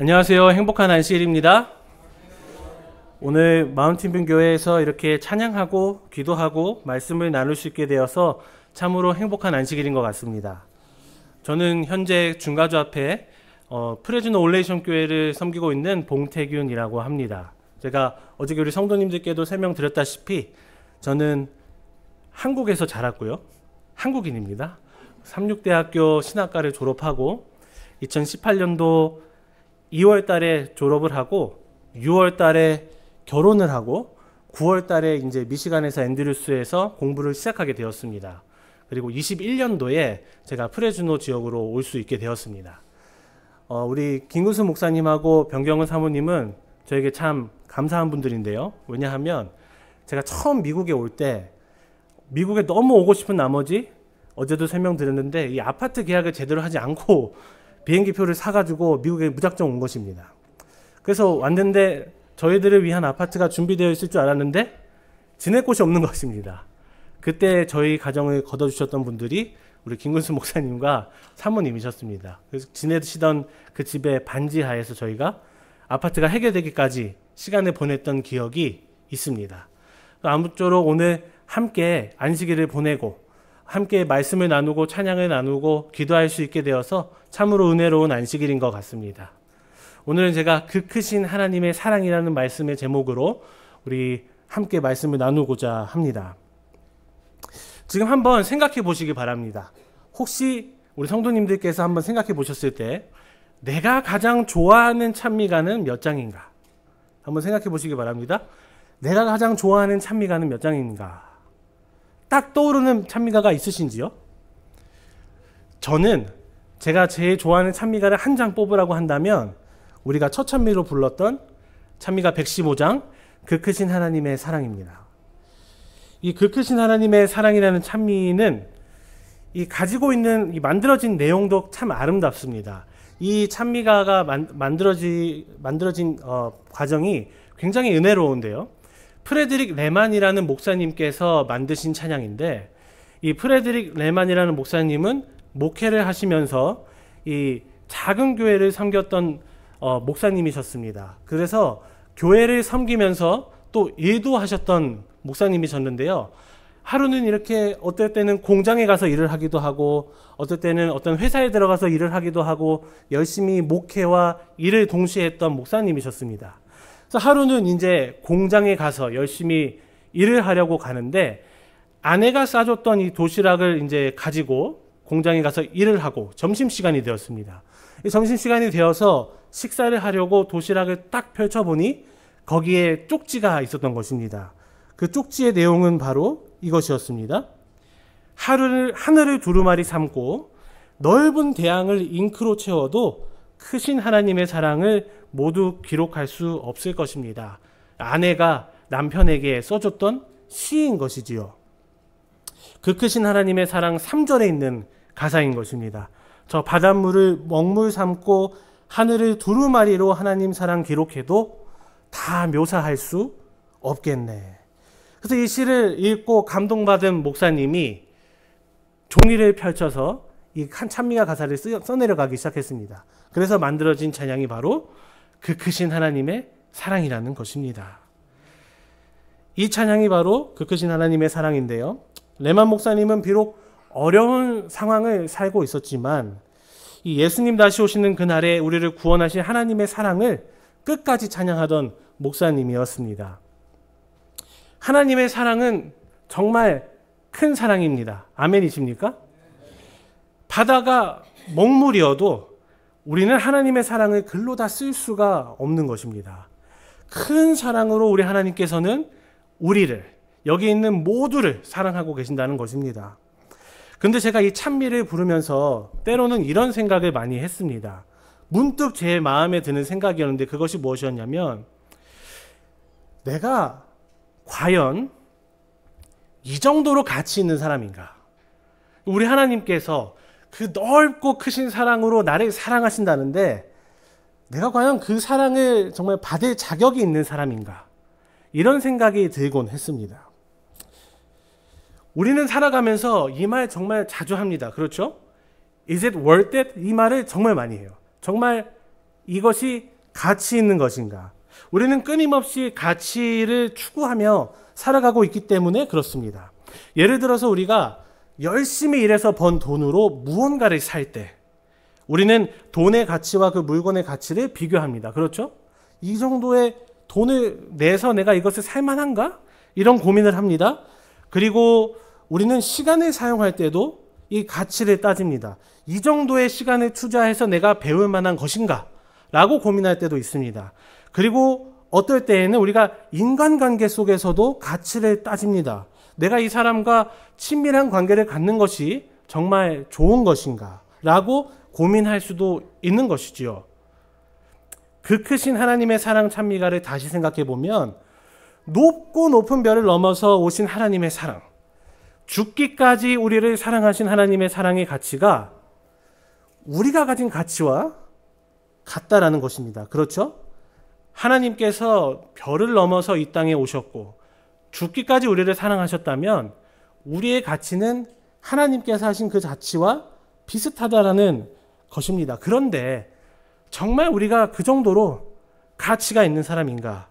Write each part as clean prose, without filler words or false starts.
안녕하세요. 행복한 안식일입니다. 오늘 마운틴뷰 교회에서 이렇게 찬양하고 기도하고 말씀을 나눌 수 있게 되어서 참으로 행복한 안식일인 것 같습니다. 저는 현재 중가주 앞에 프레즈노 올레이션 교회를 섬기고 있는 봉태균이라고 합니다. 제가 어저께 우리 성도님들께도 설명드렸다시피 저는 한국에서 자랐고요. 한국인입니다. 삼육대학교 신학과를 졸업하고 2018년도 2월 달에 졸업을 하고 6월 달에 결혼을 하고 9월 달에 이제 미시간에서 앤드류스에서 공부를 시작하게 되었습니다. 그리고 21년도에 제가 프레즈노 지역으로 올 수 있게 되었습니다. 우리 김구수 목사님하고 변경은 사모님은 저에게 참 감사한 분들인데요. 왜냐하면 제가 처음 미국에 올 때 미국에 너무 오고 싶은 나머지 어제도 설명드렸는데 이 아파트 계약을 제대로 하지 않고 비행기표를 사가지고 미국에 무작정 온 것입니다. 그래서 왔는데 저희들을 위한 아파트가 준비되어 있을 줄 알았는데 지낼 곳이 없는 것입니다. 그때 저희 가정을 거둬주셨던 분들이 우리 김근수 목사님과 사모님이셨습니다. 그래서 지내시던 그 집의 반지하에서 저희가 아파트가 해결되기까지 시간을 보냈던 기억이 있습니다. 아무쪼록 오늘 함께 안식일을 보내고 함께 말씀을 나누고 찬양을 나누고 기도할 수 있게 되어서 참으로 은혜로운 안식일인 것 같습니다. 오늘은 제가 그 크신 하나님의 사랑이라는 말씀의 제목으로 우리 함께 말씀을 나누고자 합니다. 지금 한번 생각해 보시기 바랍니다. 혹시 우리 성도님들께서 한번 생각해 보셨을 때 내가 가장 좋아하는 찬미가는 몇 장인가? 한번 생각해 보시기 바랍니다. 내가 가장 좋아하는 찬미가는 몇 장인가? 딱 떠오르는 찬미가가 있으신지요? 저는 제가 제일 좋아하는 찬미가를 한 장 뽑으라고 한다면 우리가 첫 찬미로 불렀던 찬미가 115장 그 크신 하나님의 사랑입니다. 이 그 크신 하나님의 사랑이라는 찬미는 이 가지고 있는 이 만들어진 내용도 참 아름답습니다. 이 찬미가가 만들어진 과정이 굉장히 은혜로운데요. 프레드릭 레만이라는 목사님께서 만드신 찬양인데 이 프레드릭 레만이라는 목사님은 목회를 하시면서 이 작은 교회를 섬겼던 목사님이셨습니다. 그래서 교회를 섬기면서 또 일도 하셨던 목사님이셨는데요. 하루는 이렇게 어떨 때는 공장에 가서 일을 하기도 하고 어떨 때는 어떤 회사에 들어가서 일을 하기도 하고 열심히 목회와 일을 동시에 했던 목사님이셨습니다. 그래서 하루는 이제 공장에 가서 열심히 일을 하려고 가는데 아내가 싸줬던 이 도시락을 이제 가지고 공장에 가서 일을 하고 점심시간이 되었습니다. 점심시간이 되어서 식사를 하려고 도시락을 딱 펼쳐보니 거기에 쪽지가 있었던 것입니다. 그 쪽지의 내용은 바로 이것이었습니다. 하늘을 두루마리 삼고 넓은 대양을 잉크로 채워도 크신 하나님의 사랑을 모두 기록할 수 없을 것입니다. 아내가 남편에게 써줬던 시인 것이지요. 그 크신 하나님의 사랑 3절에 있는 가사인 것입니다. 저 바닷물을 먹물 삼고 하늘을 두루마리로 하나님 사랑 기록해도 다 묘사할 수 없겠네. 그래서 이 시를 읽고 감동받은 목사님이 종이를 펼쳐서 이 한 찬미가 가사를 써내려가기 시작했습니다. 그래서 만들어진 찬양이 바로 그 크신 하나님의 사랑이라는 것입니다. 이 찬양이 바로 그 크신 하나님의 사랑인데요. 레만 목사님은 비록 어려운 상황을 살고 있었지만 이 예수님 다시 오시는 그날에 우리를 구원하신 하나님의 사랑을 끝까지 찬양하던 목사님이었습니다. 하나님의 사랑은 정말 큰 사랑입니다. 아멘이십니까? 바다가 먹물이어도 우리는 하나님의 사랑을 글로 다 쓸 수가 없는 것입니다. 큰 사랑으로 우리 하나님께서는 우리를, 여기 있는 모두를 사랑하고 계신다는 것입니다. 근데 제가 이 찬미를 부르면서 때로는 이런 생각을 많이 했습니다. 문득 제 마음에 드는 생각이었는데 그것이 무엇이었냐면 내가 과연 이 정도로 가치 있는 사람인가? 우리 하나님께서 그 넓고 크신 사랑으로 나를 사랑하신다는데 내가 과연 그 사랑을 정말 받을 자격이 있는 사람인가? 이런 생각이 들곤 했습니다. 우리는 살아가면서 이 말 정말 자주 합니다. 그렇죠? Is it worth it? 이 말을 정말 많이 해요. 정말 이것이 가치 있는 것인가? 우리는 끊임없이 가치를 추구하며 살아가고 있기 때문에 그렇습니다. 예를 들어서 우리가 열심히 일해서 번 돈으로 무언가를 살 때 우리는 돈의 가치와 그 물건의 가치를 비교합니다. 그렇죠? 이 정도의 돈을 내서 내가 이것을 살 만한가? 이런 고민을 합니다. 그리고 우리는 시간을 사용할 때도 이 가치를 따집니다. 이 정도의 시간을 투자해서 내가 배울 만한 것인가? 라고 고민할 때도 있습니다. 그리고 어떨 때에는 우리가 인간관계 속에서도 가치를 따집니다. 내가 이 사람과 친밀한 관계를 갖는 것이 정말 좋은 것인가? 라고 고민할 수도 있는 것이지요. 그 크신 하나님의 사랑 찬미가를 다시 생각해 보면 높고 높은 별을 넘어서 오신 하나님의 사랑, 죽기까지 우리를 사랑하신 하나님의 사랑의 가치가 우리가 가진 가치와 같다라는 것입니다. 그렇죠? 하나님께서 별을 넘어서 이 땅에 오셨고 죽기까지 우리를 사랑하셨다면 우리의 가치는 하나님께서 하신 그 가치와 비슷하다라는 것입니다. 그런데 정말 우리가 그 정도로 가치가 있는 사람인가?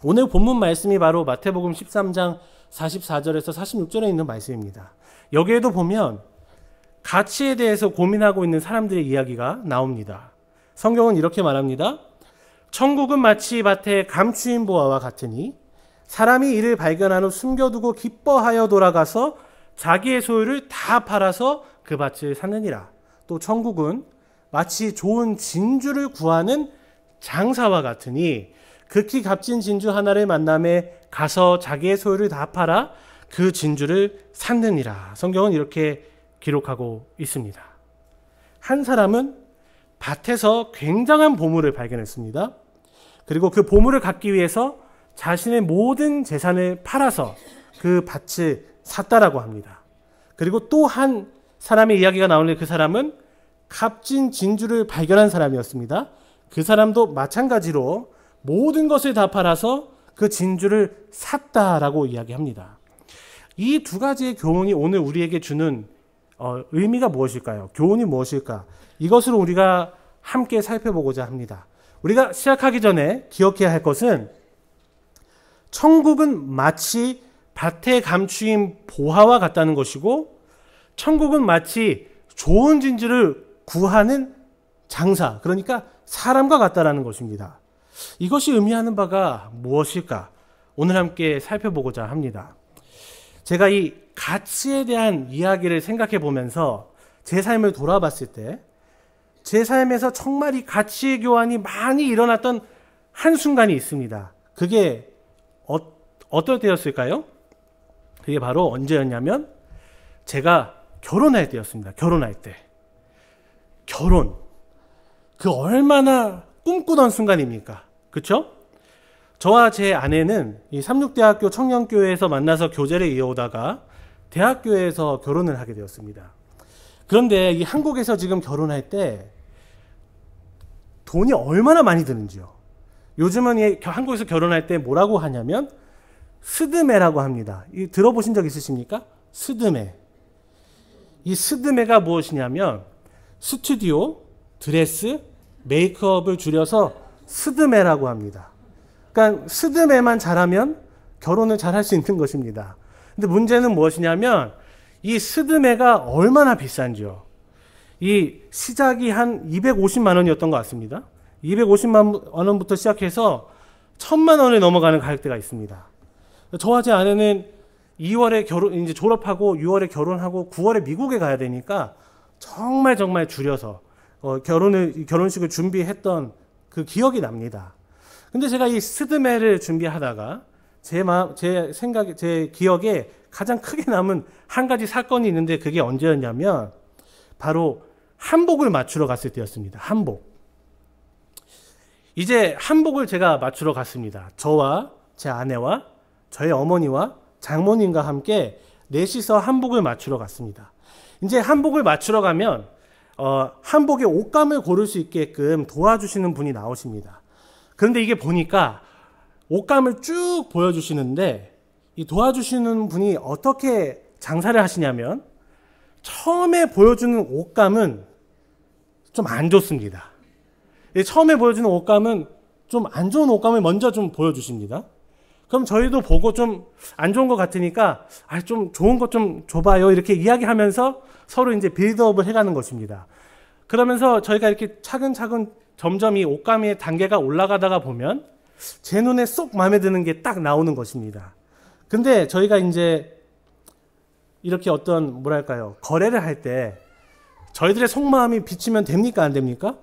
오늘 본문 말씀이 바로 마태복음 13장 44절에서 46절에 있는 말씀입니다. 여기에도 보면 가치에 대해서 고민하고 있는 사람들의 이야기가 나옵니다. 성경은 이렇게 말합니다. 천국은 마치 밭에 감추인 보화와 같으니 사람이 이를 발견한 후 숨겨두고 기뻐하여 돌아가서 자기의 소유를 다 팔아서 그 밭을 샀느니라. 또 천국은 마치 좋은 진주를 구하는 장사와 같으니 극히 값진 진주 하나를 만남에 가서 자기의 소유를 다 팔아 그 진주를 샀느니라. 성경은 이렇게 기록하고 있습니다. 한 사람은 밭에서 굉장한 보물을 발견했습니다. 그리고 그 보물을 갖기 위해서 자신의 모든 재산을 팔아서 그 밭을 샀다라고 합니다. 그리고 또 한 사람의 이야기가 나오는데 그 사람은 값진 진주를 발견한 사람이었습니다. 그 사람도 마찬가지로 모든 것을 다 팔아서 그 진주를 샀다라고 이야기합니다. 이 두 가지의 교훈이 오늘 우리에게 주는 의미가 무엇일까요? 교훈이 무엇일까? 이것을 우리가 함께 살펴보고자 합니다. 우리가 시작하기 전에 기억해야 할 것은 천국은 마치 밭에 감추인 보화와 같다는 것이고 천국은 마치 좋은 진주를 구하는 장사, 그러니까 사람과 같다라는 것입니다. 이것이 의미하는 바가 무엇일까? 오늘 함께 살펴보고자 합니다. 제가 이 가치에 대한 이야기를 생각해 보면서 제 삶을 돌아봤을 때 제 삶에서 정말 이 가치의 교환이 많이 일어났던 한순간이 있습니다. 그게 어떨 때였을까요? 그게 바로 언제였냐면 제가 결혼할 때였습니다. 결혼할 때. 결혼. 그 얼마나 꿈꾸던 순간입니까? 그렇죠? 저와 제 아내는 이 삼육대학교 청년교회에서 만나서 교제를 이어오다가 대학교에서 결혼을 하게 되었습니다. 그런데 이 한국에서 지금 결혼할 때 돈이 얼마나 많이 드는지요. 요즘은 한국에서 결혼할 때 뭐라고 하냐면 스드메라고 합니다. 들어보신 적 있으십니까? 스드메. 이 스드메가 무엇이냐면 스튜디오, 드레스, 메이크업을 줄여서 스드메라고 합니다. 그러니까 스드메만 잘하면 결혼을 잘할 수 있는 것입니다. 근데 문제는 무엇이냐면 이 스드메가 얼마나 비싼지요. 이 시작이 한 250만 원이었던 것 같습니다. 250만 원부터 시작해서 1000만 원에 넘어가는 가격대가 있습니다. 저와 제 아내는 2월에 이제 졸업하고 6월에 결혼하고 9월에 미국에 가야 되니까 정말 줄여서 결혼식을 준비했던 그 기억이 납니다. 근데 제가 이 스드메를 준비하다가 제 기억에 가장 크게 남은 한 가지 사건이 있는데 그게 언제였냐면 바로 한복을 맞추러 갔을 때였습니다. 한복. 이제 한복을 제가 맞추러 갔습니다. 저와 제 아내와 저희 어머니와 장모님과 함께 넷이서 한복을 맞추러 갔습니다. 이제 한복을 맞추러 가면 한복의 옷감을 고를 수 있게끔 도와주시는 분이 나오십니다. 그런데 이게 보니까 옷감을 쭉 보여주시는데 이 도와주시는 분이 어떻게 장사를 하시냐면 처음에 보여주는 옷감은 좀 안 좋습니다. 처음에 보여주는 옷감은 좀 안 좋은 옷감을 먼저 좀 보여주십니다. 그럼 저희도 보고 좀 안 좋은 것 같으니까 좀 좋은 것 좀 줘봐요. 이렇게 이야기하면서 서로 이제 빌드업을 해가는 것입니다. 그러면서 저희가 이렇게 차근차근 점점 이 옷감의 단계가 올라가다가 보면 제 눈에 쏙 마음에 드는 게 딱 나오는 것입니다. 근데 저희가 이제 이렇게 어떤 뭐랄까요, 거래를 할 때 저희들의 속마음이 비치면 됩니까? 안 됩니까?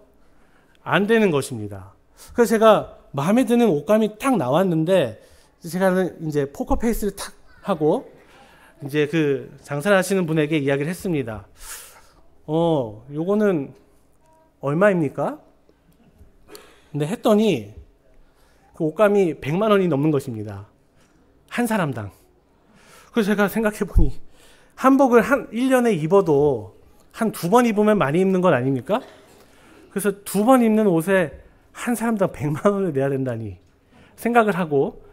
안 되는 것입니다. 그래서 제가 마음에 드는 옷감이 딱 나왔는데 제가 이제 포커페이스를 탁 하고 이제 그 장사를 하시는 분에게 이야기를 했습니다. 요거는 얼마입니까? 근데 했더니 그 옷감이 100만 원이 넘는 것입니다. 한 사람당. 그래서 제가 생각해 보니 한복을 1년에 입어도 한 2번 입으면 많이 입는 건 아닙니까? 그래서 2번 입는 옷에 한 사람당 100만 원을 내야 된다니 생각을 하고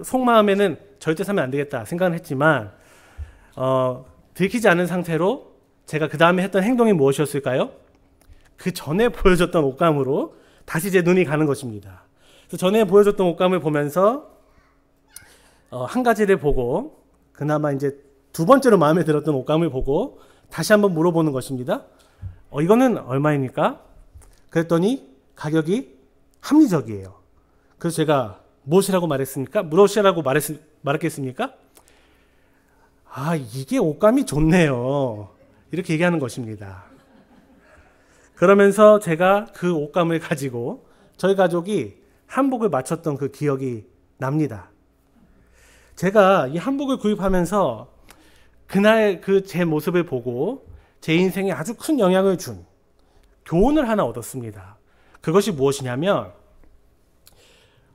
속마음에는 절대 사면 안 되겠다 생각을 했지만 들키지 않은 상태로 제가 그 다음에 했던 행동이 무엇이었을까요? 그 전에 보여줬던 옷감으로 다시 제 눈이 가는 것입니다. 그래서 전에 보여줬던 옷감을 보면서 한 가지를 보고 그나마 이제 2번째로 마음에 들었던 옷감을 보고 다시 한번 물어보는 것입니다. 이거는 얼마입니까? 그랬더니 가격이 합리적이에요. 그래서 제가 무엇이라고 말했습니까? 무엇이라고 말했겠습니까? 이게 옷감이 좋네요. 이렇게 얘기하는 것입니다. 그러면서 제가 그 옷감을 가지고 저희 가족이 한복을 맞췄던 그 기억이 납니다. 제가 이 한복을 구입하면서 그날 그 제 모습을 보고 제 인생에 아주 큰 영향을 준 교훈을 하나 얻었습니다. 그것이 무엇이냐면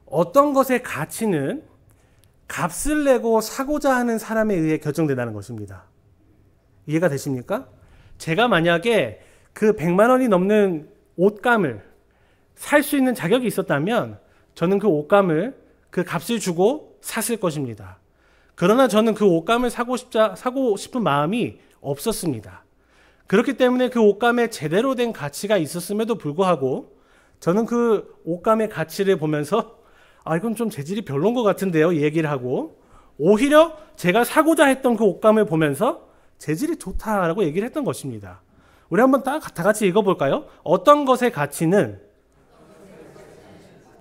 어떤 것의 가치는 값을 내고 사고자 하는 사람에 의해 결정된다는 것입니다. 이해가 되십니까? 제가 만약에 그 100만 원이 넘는 옷감을 살 수 있는 자격이 있었다면 저는 그 옷감을 그 값을 주고 샀을 것입니다. 그러나 저는 그 옷감을 사고 싶은 마음이 없었습니다. 그렇기 때문에 그 옷감에 제대로 된 가치가 있었음에도 불구하고 저는 그 옷감의 가치를 보면서 이건 좀 재질이 별론 것 같은데요, 이 얘기를 하고 오히려 제가 사고자 했던 그 옷감을 보면서 재질이 좋다라고 얘기를 했던 것입니다. 우리 한번 다 같이 읽어볼까요? 어떤 것의 가치는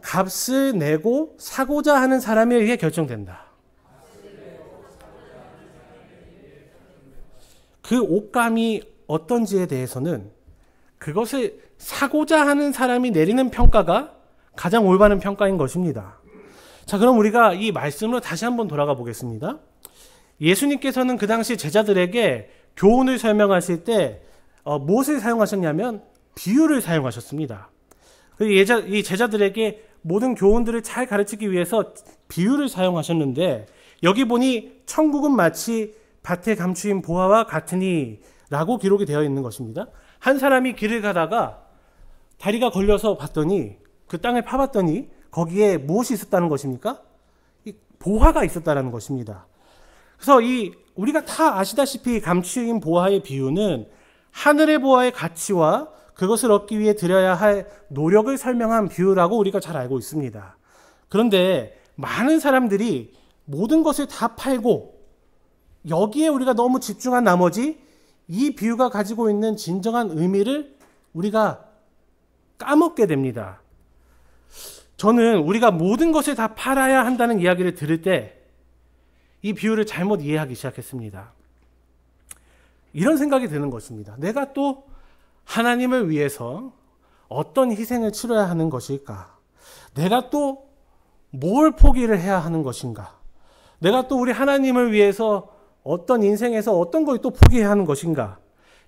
값을 내고 사고자 하는 사람에 의해 결정된다. 그 옷감이 어떤지에 대해서는 그것을 사고자 하는 사람이 내리는 평가가 가장 올바른 평가인 것입니다. 자, 그럼 우리가 이 말씀으로 다시 한번 돌아가 보겠습니다. 예수님께서는 그 당시 제자들에게 교훈을 설명하실 때 무엇을 사용하셨냐면 비유를 사용하셨습니다. 이 제자들에게 모든 교훈들을 잘 가르치기 위해서 비유를 사용하셨는데 여기 보니 천국은 마치 밭에 감추인 보화와 같으니 라고 기록이 되어 있는 것입니다. 한 사람이 길을 가다가 다리가 걸려서 봤더니 그 땅을 파봤더니 거기에 무엇이 있었다는 것입니까? 이 보화가 있었다는 것입니다. 그래서 우리가 다 아시다시피 감추인 보화의 비유는 하늘의 보화의 가치와 그것을 얻기 위해 들여야 할 노력을 설명한 비유라고 우리가 잘 알고 있습니다. 그런데 많은 사람들이 모든 것을 다 팔고 여기에 우리가 너무 집중한 나머지 이 비유가 가지고 있는 진정한 의미를 우리가 까먹게 됩니다. 저는 우리가 모든 것을 다 팔아야 한다는 이야기를 들을 때 이 비유를 잘못 이해하기 시작했습니다. 이런 생각이 드는 것입니다. 내가 또 하나님을 위해서 어떤 희생을 치러야 하는 것일까? 내가 또 뭘 포기를 해야 하는 것인가? 내가 또 우리 하나님을 위해서 어떤 인생에서 어떤 걸 또 포기해야 하는 것인가?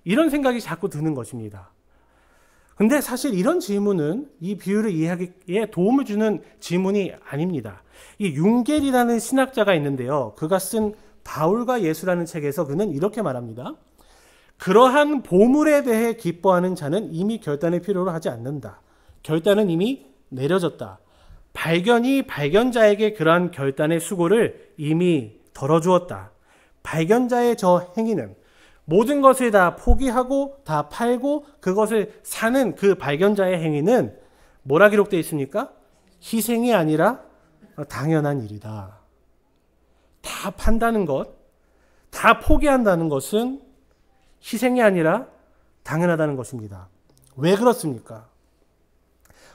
이런 생각이 자꾸 드는 것입니다. 근데 사실 이런 질문은 이 비유를 이해하기에 도움을 주는 질문이 아닙니다. 이 융겔이라는 신학자가 있는데요. 그가 쓴 바울과 예수라는 책에서 그는 이렇게 말합니다. 그러한 보물에 대해 기뻐하는 자는 이미 결단을 필요로 하지 않는다. 결단은 이미 내려졌다. 발견이 발견자에게 그러한 결단의 수고를 이미 덜어주었다. 발견자의 저 행위는 모든 것을 다 포기하고 다 팔고 그것을 사는 그 발견자의 행위는 뭐라 기록되어 있습니까? 희생이 아니라 당연한 일이다. 다 판다는 것, 다 포기한다는 것은 희생이 아니라 당연하다는 것입니다. 왜 그렇습니까?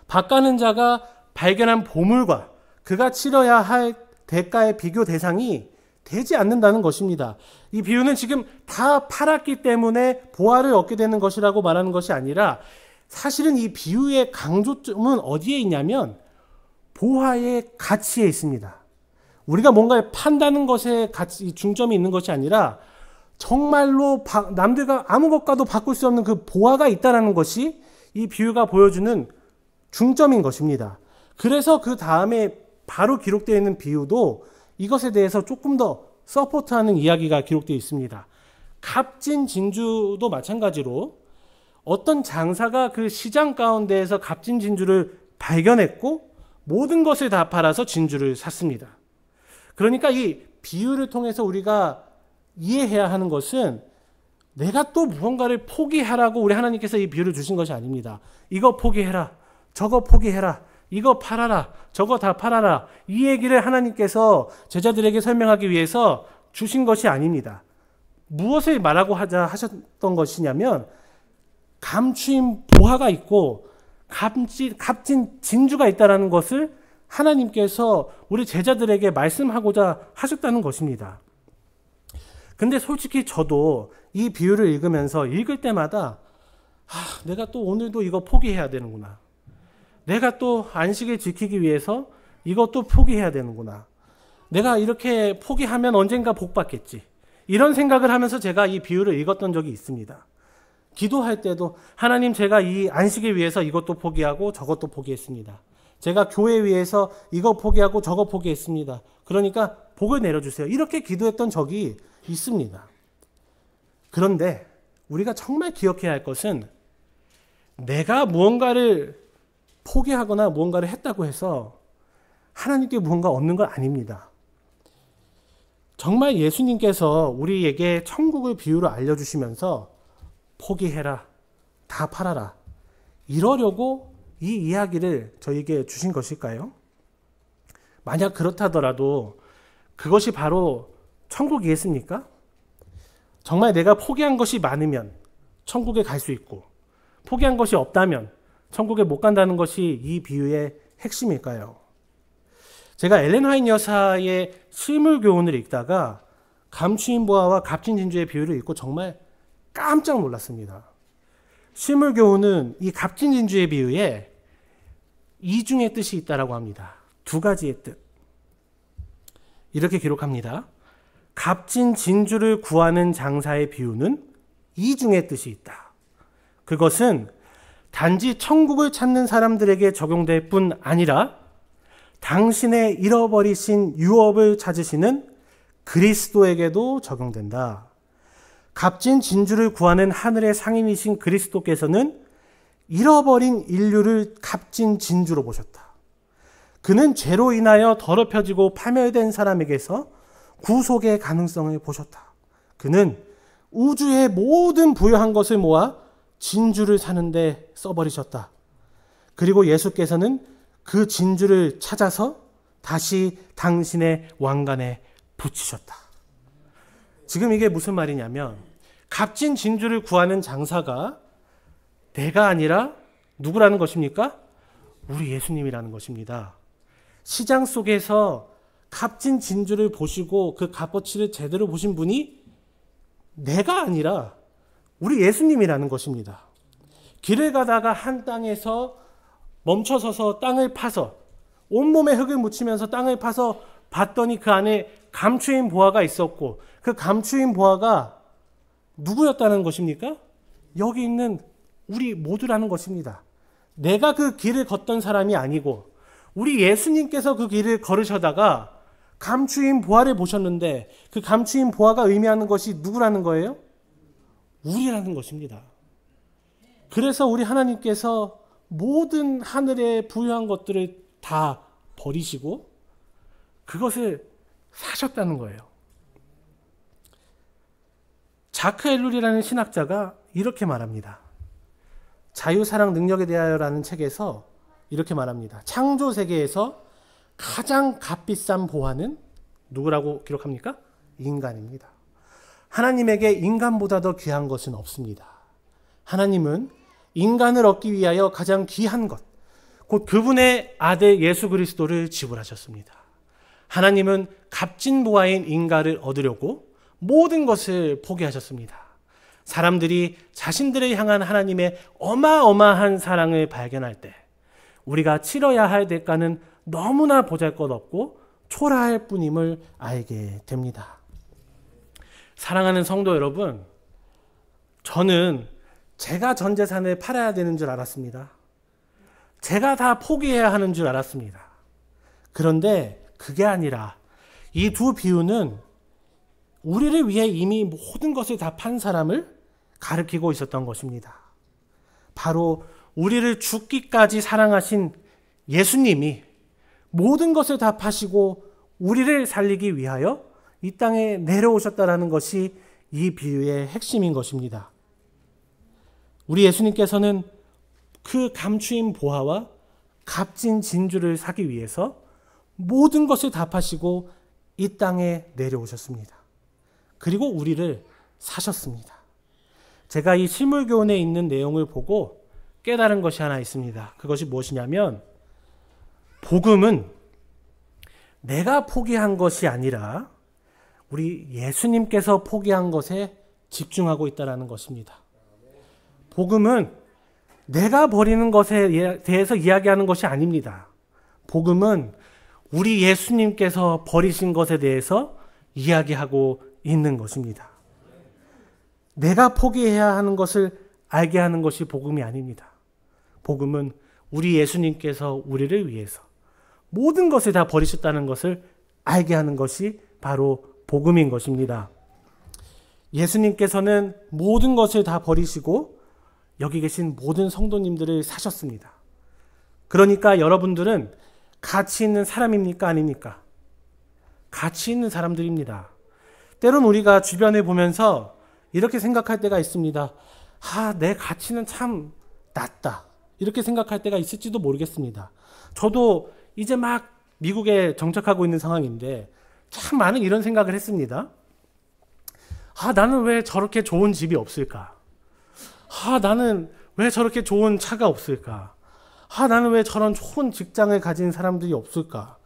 밭가는 자가 발견한 보물과 그가 치러야 할 대가의 비교 대상이 되지 않는다는 것입니다. 이 비유는 지금 다 팔았기 때문에 보화를 얻게 되는 것이라고 말하는 것이 아니라 사실은 이 비유의 강조점은 어디에 있냐면 보화의 가치에 있습니다. 우리가 뭔가를 판다는 것에 가치, 중점이 있는 것이 아니라 정말로 남들과 아무 것과도 바꿀 수 없는 그 보화가 있다는 것이 이 비유가 보여주는 중점인 것입니다. 그래서 그 다음에 바로 기록되어 있는 비유도 이것에 대해서 조금 더 서포트하는 이야기가 기록되어 있습니다. 값진 진주도 마찬가지로 어떤 장사가 그 시장 가운데에서 값진 진주를 발견했고 모든 것을 다 팔아서 진주를 샀습니다. 그러니까 이 비유를 통해서 우리가 이해해야 하는 것은 내가 또 무언가를 포기하라고 우리 하나님께서 이 비유를 주신 것이 아닙니다. 이거 포기해라. 저거 포기해라. 이거 팔아라. 저거 다 팔아라. 이 얘기를 하나님께서 제자들에게 설명하기 위해서 주신 것이 아닙니다. 무엇을 말하고 하셨던 것이냐면 감추인 보화가 있고 값진 진주가 있다는 것을 하나님께서 우리 제자들에게 말씀하고자 하셨다는 것입니다. 근데 솔직히 저도 이 비유를 읽으면서 읽을 때마다 내가 또 오늘도 이거 포기해야 되는구나. 내가 또 안식을 지키기 위해서 이것도 포기해야 되는구나. 내가 이렇게 포기하면 언젠가 복 받겠지. 이런 생각을 하면서 제가 이 비유를 읽었던 적이 있습니다. 기도할 때도 하나님 제가 이 안식을 위해서 이것도 포기하고 저것도 포기했습니다. 제가 교회 위해서 이거 포기하고 저거 포기했습니다. 그러니까 복을 내려주세요. 이렇게 기도했던 적이 있습니다. 그런데 우리가 정말 기억해야 할 것은 내가 무언가를 포기하거나 무언가를 했다고 해서 하나님께 무언가 얻는 건 아닙니다. 정말 예수님께서 우리에게 천국을 비유로 알려주시면서 포기해라, 다 팔아라, 이러려고 이 이야기를 저에게 주신 것일까요? 만약 그렇다더라도 그것이 바로 천국이겠습니까? 정말 내가 포기한 것이 많으면 천국에 갈 수 있고 포기한 것이 없다면 천국에 못 간다는 것이 이 비유의 핵심일까요? 제가 엘렌 화이트 여사의 실물 교훈을 읽다가 감추인 보화와 값진 진주의 비유를 읽고 정말 깜짝 놀랐습니다. 실물 교훈은 이 값진 진주의 비유에 이중의 뜻이 있다고 합니다. 두 가지의 뜻. 이렇게 기록합니다. 값진 진주를 구하는 장사의 비유는 이중의 뜻이 있다. 그것은 단지 천국을 찾는 사람들에게 적용될 뿐 아니라 당신의 잃어버리신 유업을 찾으시는 그리스도에게도 적용된다. 값진 진주를 구하는 하늘의 상인이신 그리스도께서는 잃어버린 인류를 값진 진주로 보셨다. 그는 죄로 인하여 더럽혀지고 파멸된 사람에게서 구속의 가능성을 보셨다. 그는 우주의 모든 부유한 것을 모아 진주를 사는데 써버리셨다. 그리고 예수께서는 그 진주를 찾아서 다시 당신의 왕관에 붙이셨다. 지금 이게 무슨 말이냐면 값진 진주를 구하는 장사가 내가 아니라 누구라는 것입니까? 우리 예수님이라는 것입니다. 시장 속에서 값진 진주를 보시고 그 값어치를 제대로 보신 분이 내가 아니라 우리 예수님이라는 것입니다. 길을 가다가 한 땅에서 멈춰서서 땅을 파서 온몸에 흙을 묻히면서 땅을 파서 봤더니 그 안에 감추인 보화가 있었고 그 감추인 보화가 누구였다는 것입니까? 여기 있는 우리 모두라는 것입니다. 내가 그 길을 걷던 사람이 아니고 우리 예수님께서 그 길을 걸으셔다가 감추인 보화를 보셨는데 그 감추인 보화가 의미하는 것이 누구라는 거예요? 우리라는 것입니다. 그래서 우리 하나님께서 모든 하늘의 부유한 것들을 다 버리시고 그것을 사셨다는 거예요. 자크 엘룰이라는 신학자가 이렇게 말합니다. 자유사랑 능력에 대하여라는 책에서 이렇게 말합니다. 창조 세계에서 가장 값비싼 보화는 누구라고 기록합니까? 인간입니다. 하나님에게 인간보다 더 귀한 것은 없습니다. 하나님은 인간을 얻기 위하여 가장 귀한 것, 곧 그분의 아들 예수 그리스도를 지불하셨습니다. 하나님은 값진 보화인 인간을 얻으려고 모든 것을 포기하셨습니다. 사람들이 자신들을 향한 하나님의 어마어마한 사랑을 발견할 때 우리가 치러야 할 대가는 너무나 보잘것없고 초라할 뿐임을 알게 됩니다. 사랑하는 성도 여러분, 저는 제가 전 재산을 팔아야 되는 줄 알았습니다. 제가 다 포기해야 하는 줄 알았습니다. 그런데 그게 아니라 이 두 비유는 우리를 위해 이미 모든 것을 다 판 사람을 가리키고 있었던 것입니다. 바로 우리를 죽기까지 사랑하신 예수님이 모든 것을 다 파시고 우리를 살리기 위하여 이 땅에 내려오셨다라는 것이 이 비유의 핵심인 것입니다. 우리 예수님께서는 그 감추인 보화와 값진 진주를 사기 위해서 모든 것을 다 파시고 이 땅에 내려오셨습니다. 그리고 우리를 사셨습니다. 제가 이 실물교훈에 있는 내용을 보고 깨달은 것이 하나 있습니다. 그것이 무엇이냐면 복음은 내가 포기한 것이 아니라 우리 예수님께서 포기한 것에 집중하고 있다는 것입니다. 복음은 내가 버리는 것에 대해서 이야기하는 것이 아닙니다. 복음은 우리 예수님께서 버리신 것에 대해서 이야기하고 있는 것입니다. 내가 포기해야 하는 것을 알게 하는 것이 복음이 아닙니다. 복음은 우리 예수님께서 우리를 위해서 모든 것을 다 버리셨다는 것을 알게 하는 것이 바로 복음인 것입니다. 예수님께서는 모든 것을 다 버리시고 여기 계신 모든 성도님들을 사셨습니다. 그러니까 여러분들은 가치 있는 사람입니까? 아닙니까? 가치 있는 사람들입니다. 때론 우리가 주변을 보면서 이렇게 생각할 때가 있습니다. 내 가치는 참 낮다. 이렇게 생각할 때가 있을지도 모르겠습니다. 저도 이제 막 미국에 정착하고 있는 상황인데 참 많은 이런 생각을 했습니다. 나는 왜 저렇게 좋은 집이 없을까? 나는 왜 저렇게 좋은 차가 없을까? 나는 왜 저런 좋은 직장을 가진 사람들이 없을까?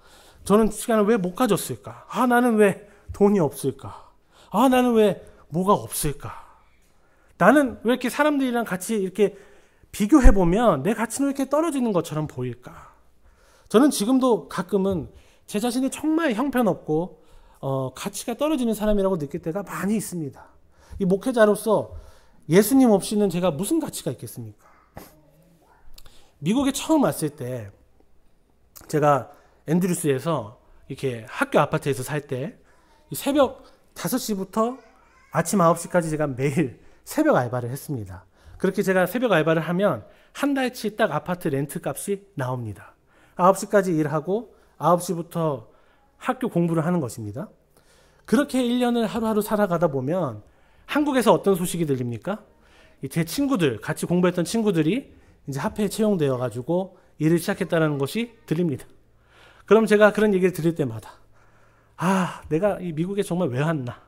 저는 시간을 왜 못 가졌을까? 나는 왜 돈이 없을까? 나는 왜 뭐가 없을까? 나는 왜 이렇게 사람들이랑 같이 이렇게 비교해보면 내 가치는 왜 이렇게 떨어지는 것처럼 보일까? 저는 지금도 가끔은 제 자신이 정말 형편없고 가치가 떨어지는 사람이라고 느낄 때가 많이 있습니다. 이 목회자로서 예수님 없이는 제가 무슨 가치가 있겠습니까? 미국에 처음 왔을 때 제가 앤드루스에서 이렇게 학교 아파트에서 살 때 새벽 5시부터 아침 9시까지 제가 매일 새벽 알바를 했습니다. 그렇게 제가 새벽 알바를 하면 한 달치 딱 아파트 렌트 값이 나옵니다. 9시까지 일하고 9시부터 학교 공부를 하는 것입니다. 그렇게 1년을 하루하루 살아가다 보면 한국에서 어떤 소식이 들립니까? 제 친구들, 같이 공부했던 친구들이 이제 합회에 채용되어 가지고 일을 시작했다는 것이 들립니다. 그럼 제가 그런 얘기를 들을 때마다 내가 이 미국에 정말 왜 왔나?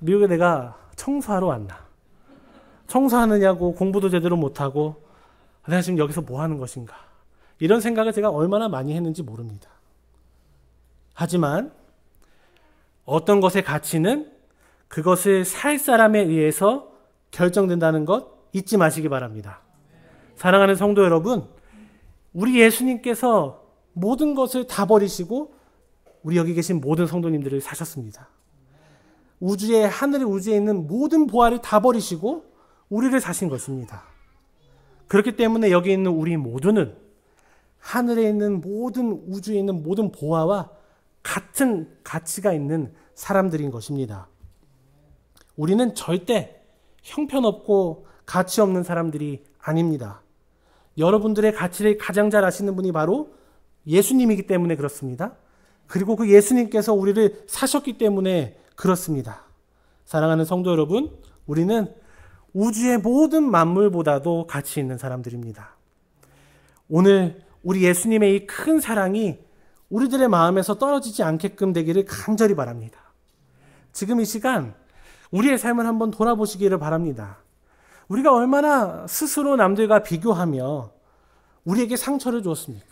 미국에 내가 청소하러 왔나? 청소하느냐고 공부도 제대로 못하고 내가 지금 여기서 뭐 하는 것인가? 이런 생각을 제가 얼마나 많이 했는지 모릅니다. 하지만 어떤 것의 가치는 그것을 살 사람에 의해서 결정된다는 것 잊지 마시기 바랍니다. 사랑하는 성도 여러분, 우리 예수님께서 모든 것을 다 버리시고 우리 여기 계신 모든 성도님들을 사셨습니다. 하늘의 우주에 있는 모든 보화를 다 버리시고 우리를 사신 것입니다. 그렇기 때문에 여기 있는 우리 모두는 하늘에 있는 모든 우주에 있는 모든 보화와 같은 가치가 있는 사람들인 것입니다. 우리는 절대 형편없고 가치 없는 사람들이 아닙니다. 여러분들의 가치를 가장 잘 아시는 분이 바로 예수님이기 때문에 그렇습니다. 그리고 그 예수님께서 우리를 사셨기 때문에 그렇습니다. 사랑하는 성도 여러분, 우리는 우주의 모든 만물보다도 가치 있는 사람들입니다. 오늘 우리 예수님의 이 큰 사랑이 우리들의 마음에서 떨어지지 않게끔 되기를 간절히 바랍니다. 지금 이 시간 우리의 삶을 한번 돌아보시기를 바랍니다. 우리가 얼마나 스스로 남들과 비교하며 우리에게 상처를 주었습니까?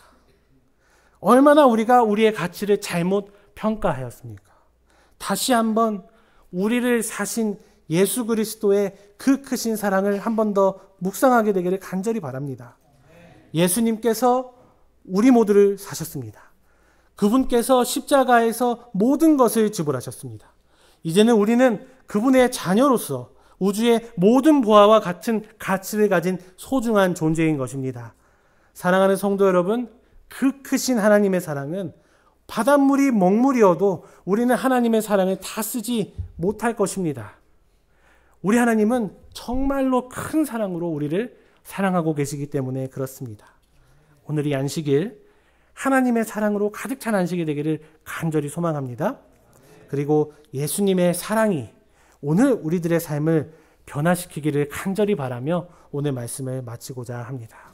얼마나 우리가 우리의 가치를 잘못 평가하였습니까? 다시 한번 우리를 사신 예수 그리스도의 그 크신 사랑을 한 번 더 묵상하게 되기를 간절히 바랍니다. 예수님께서 우리 모두를 사셨습니다. 그분께서 십자가에서 모든 것을 지불하셨습니다. 이제는 우리는 그분의 자녀로서 우주의 모든 보아와 같은 가치를 가진 소중한 존재인 것입니다. 사랑하는 성도 여러분, 그 크신 하나님의 사랑은 바닷물이 먹물이어도 우리는 하나님의 사랑을 다 쓰지 못할 것입니다. 우리 하나님은 정말로 큰 사랑으로 우리를 사랑하고 계시기 때문에 그렇습니다. 오늘 이 안식일 하나님의 사랑으로 가득 찬 안식이 되기를 간절히 소망합니다. 그리고 예수님의 사랑이 오늘 우리들의 삶을 변화시키기를 간절히 바라며 오늘 말씀을 마치고자 합니다.